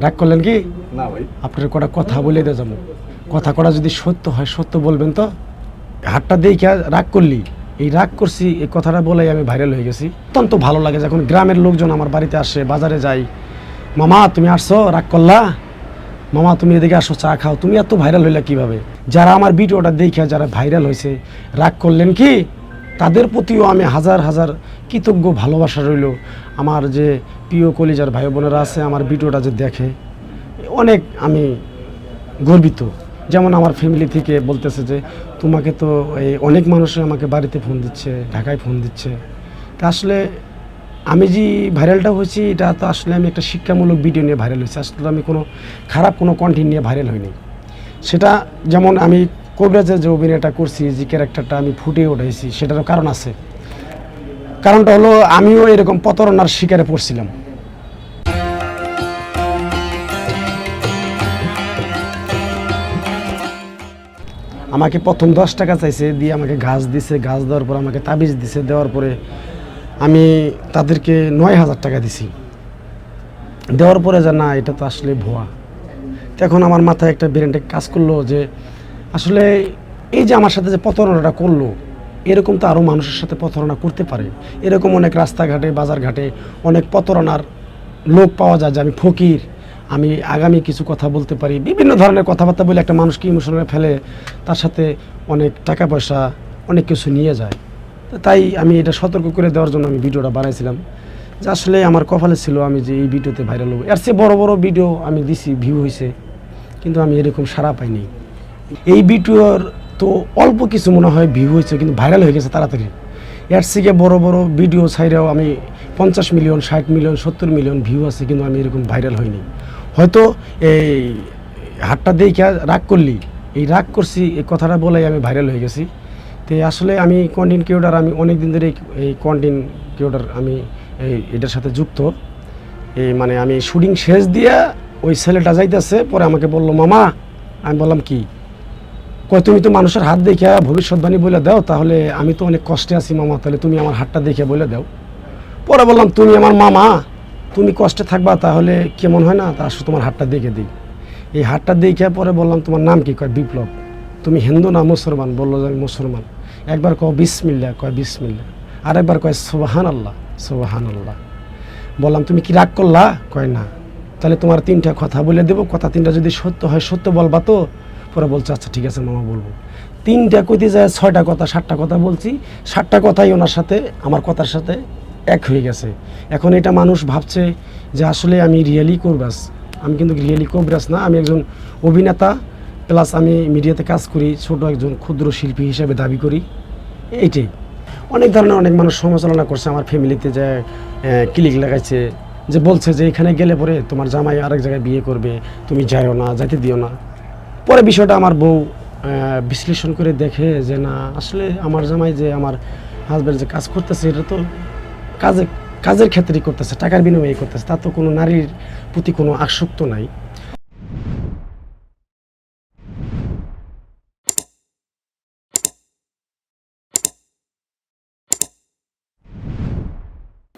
রাগ করলেন কি? না ভাই। আপনার কটা কথা বলে দিয়ে যাবো, কথা কটা যদি সত্য হয় সত্য বলবেন তো। হাতটা দেখে রাগ করলি, এই রাগ করছি এই কথাটা বলেই আমি ভাইরাল হয়ে গেছি। অত্যন্ত ভালো লাগে যখন গ্রামের লোকজন আমার বাড়িতে আসে, বাজারে যাই, মামা তুমি আসছো রাগ করলা, মামা তুমি এদিকে আসো চা খাও, তুমি এত ভাইরাল হইলা কিভাবে। যারা আমার ভিডিওটা দেখে যারা ভাইরাল হয়েছে, রাগ করলেন কি, তাদের প্রতিও আমি হাজার হাজার কৃতজ্ঞ, ভালোবাসা রইল। আমার যে প্রিয় কলিজার ভাই বোনেরা আছে আমার ভিডিওটা যে দেখে, অনেক আমি গর্বিত। যেমন আমার ফ্যামিলি থেকে বলতেছে যে তোমাকে তো অনেক মানুষে আমাকে বাড়িতে ফোন দিচ্ছে, ঢাকায় ফোন দিচ্ছে। তা আসলে আমি যে ভাইরালটা হয়েছি এটা তো আসলে আমি একটা শিক্ষামূলক ভিডিও নিয়ে ভাইরাল হয়েছি, আসলে আমি কোনো খারাপ কোনো কন্টেন্ট নিয়ে ভাইরাল হইনি। সেটা যেমন আমি কবিরাজের যে অভিনয়টা করছি, যে ক্যারেক্টারটা আমি ফুটিয়ে উঠেছি, সেটারও কারণ আছে। কারণটা হলো আমিও এরকম প্রতারণার শিকারে পড়ছিলাম। আমাকে প্রথম 10 টাকা চাইছে, দিয়ে আমাকে ঘাস দিছে, ঘাস দেওয়ার পর আমাকে তাবিজ দিছে, দেওয়ার পরে আমি তাদেরকে 9,000 টাকা দিছি। দেওয়ার পরে যে না এটা তো আসলে ভুয়া। তখন আমার মাথায় একটা ব্রেনটা কাজ করলো যে আসলে এই যে আমার সাথে যে প্রতারণাটা করলো, এরকম তো আরও মানুষের সাথে প্রতারণা করতে পারে। এরকম অনেক রাস্তাঘাটে বাজারঘাটে অনেক প্রতারণার লোক পাওয়া যায় যে আমি ফকির, আমি আগামী কিছু কথা বলতে পারি, বিভিন্ন ধরনের কথাবার্তা বলে একটা মানুষকে ইমোশনালে ফেলে তার সাথে অনেক টাকা পয়সা অনেক কিছু নিয়ে যায়। তাই আমি এটা সতর্ক করে দেওয়ার জন্য আমি ভিডিওটা বানাইছিলাম যে আসলে আমার কপালে ছিল আমি যে এই ভিডিওতে ভাইরাল হবো। এর চেয়ে বড় বড় ভিডিও আমি দিছি, ভিউ হয়েছে, কিন্তু আমি এরকম সাড়া পাইনি। এই ভিডিওর তো অল্প কিছু মনে হয় ভিউ হয়েছে, কিন্তু ভাইরাল হয়ে গেছে তাড়াতাড়ি। এর থেকে বড় বড় ভিডিও ছাইরেও আমি 50 মিলিয়ন, 60 মিলিয়ন, 70 মিলিয়ন ভিউ আছে, কিন্তু আমি এরকম ভাইরাল হইনি। হয়তো এই হাতটা দেখে রাগ করলি, এই রাগ করছি এই কথাটা বলেই আমি ভাইরাল হয়ে গেছি। তো আসলে আমি কন্টেন্ট ক্রিয়েটর, আমি অনেক দিন ধরে এই কন্টেন্ট ক্রিয়েটর আমি এটার সাথে যুক্ত। এই মানে আমি শুটিং শেষ দিয়ে ওই ছেলেটা যাইতেছে, পরে আমাকে বললো মামা। আমি বললাম কি, কয় তুমি তো মানুষের হাত দেখে ভবিষ্যৎবাণী বলে দাও, তাহলে আমি তো অনেক কষ্টে আছি মামা, তাহলে তুমি আমার হাতটা দেখে বলে দাও। পরে বললাম তুমি আমার মামা, তুমি কষ্টে থাকবা, তাহলে কেমন হয় না, তা আসলে তোমার হাতটা দেখে দিই। এই হাতটা দেখে পরে বললাম তোমার নাম কি, কয় বিপ্লব। তুমি হিন্দু না মুসলমান, বললো যে আমি মুসলমান। একবার কয় বিসমিল্লাহ, কয় বিসমিল্লাহ। আরেকবার কয় সুবহান আল্লাহ, সুবহান আল্লাহ। বললাম তুমি কি রাগ করলা, কয় না। তাহলে তোমার 3টা কথা বলে দেবো, কথা 3টা যদি সত্য হয় সত্য বলবা তো। পরে বলছে আচ্ছা ঠিক আছে মামা বলবো। 3টা কইতে যায় 6টা কথা, 7টা কথা বলছি। 7টা কথাই ওনার সাথে আমার কথার সাথে এক হয়ে গেছে। এখন এটা মানুষ ভাবছে যে আসলে আমি রিয়েলি কবিরাজ। আমি কিন্তু রিয়েলি কবিরাজ না, আমি একজন অভিনেতা, প্লাস আমি মিডিয়াতে কাজ করি, ছোট একজন ক্ষুদ্র শিল্পী হিসেবে দাবি করি। এইটাই। অনেক ধরনের অনেক মানুষ সমালোচনা করছে আমার ফ্যামিলিতে, যে ক্লিক লাগাইছে, যে বলছে যে এখানে গেলে পরে তোমার জামাই আরেক জায়গায় বিয়ে করবে, তুমি যাইও না, যাইতে দিও না। পরে বিষয়টা আমার বউ বিশ্লেষণ করে দেখে যে না আসলে আমার জামাই যে আমার হাজব্যান্ড যে কাজ করতেছে এটা তো কাজের ক্ষেত্রেই করতেছে, টাকার বিনিময়ে করতেছে, তার তো কোনো নারীর প্রতি কোনো আসক্ত নাই।